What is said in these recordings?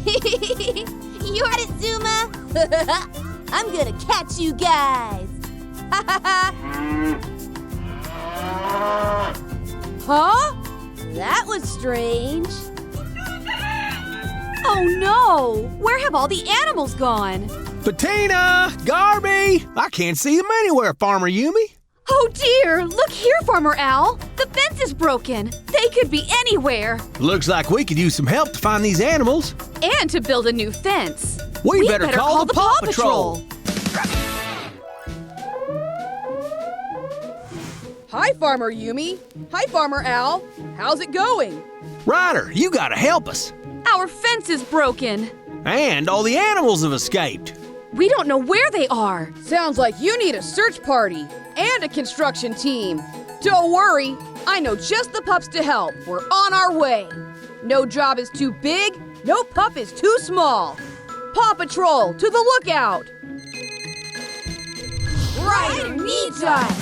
You had it, Zuma. I'm gonna catch you guys. Huh? That was strange. Oh no! Where have all the animals gone? Bettina! Garby! I can't see them anywhere, Farmer Yumi. Oh dear! Look here, Farmer Al! The fence is broken! They could be anywhere! Looks like we could use some help to find these animals. And to build a new fence. We better call the PAW Patrol. Hi, Farmer Yumi. Hi, Farmer Al. How's it going? Ryder, you gotta help us. Our fence is broken. And all the animals have escaped. We don't know where they are. Sounds like you need a search party and a construction team. Don't worry, I know just the pups to help. We're on our way. No job is too big, no pup is too small. PAW Patrol, to the lookout! Ryder needs us.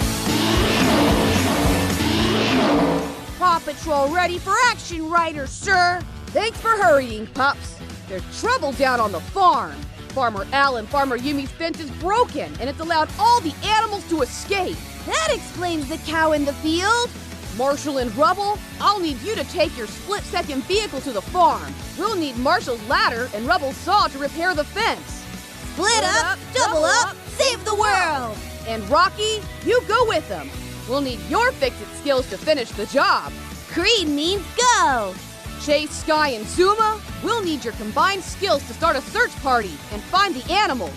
PAW Patrol ready for action, Ryder, sir. Thanks for hurrying, pups. There's trouble down on the farm. Farmer Al and Farmer Yumi's fence is broken, and it's allowed all the animals to escape. That explains the cow in the field. Marshall and Rubble, I'll need you to take your split-second vehicle to the farm. We'll need Marshall's ladder and Rubble's saw to repair the fence. Split up, double up, save the world. And Rocky, you go with them. We'll need your fix-it skills to finish the job. Creed means go. Chase, Sky, and Zuma, we'll need your combined skills to start a search party and find the animals.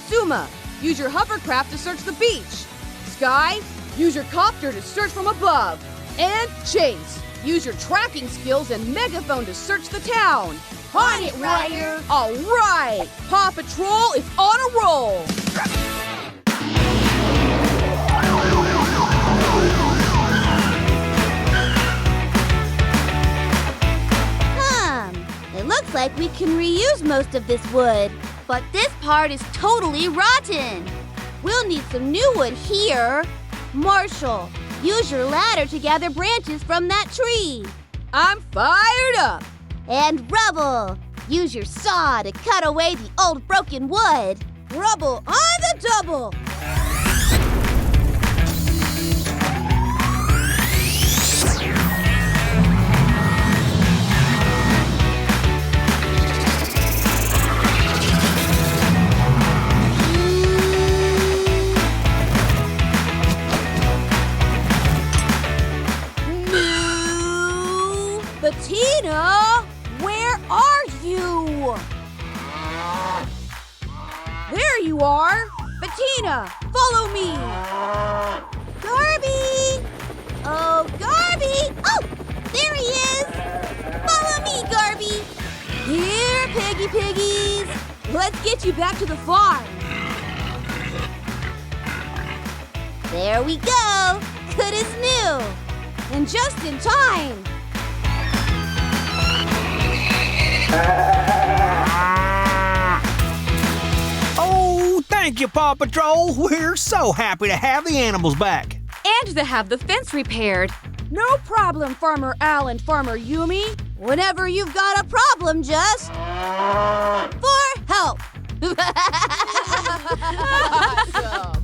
Zuma, use your hovercraft to search the beach. Sky, use your copter to search from above. And Chase, use your tracking skills and megaphone to search the town. On it, Ryder. All right, PAW Patrol is on a roll. It looks like we can reuse most of this wood, but this part is totally rotten. We'll need some new wood here. Marshall, use your ladder to gather branches from that tree. I'm fired up. And Rubble, use your saw to cut away the old broken wood. Rubble on the double. Bettina, where are you? There you are. Bettina, follow me. Garby. Oh, Garby. Oh, there he is. Follow me, Garby. Here, piggy piggies. Let's get you back to the farm. There we go. Good as new. And just in time. Oh, thank you, PAW Patrol. We're so happy to have the animals back. And to have the fence repaired. No problem, Farmer Al and Farmer Yumi. Whenever you've got a problem, just for help. Awesome.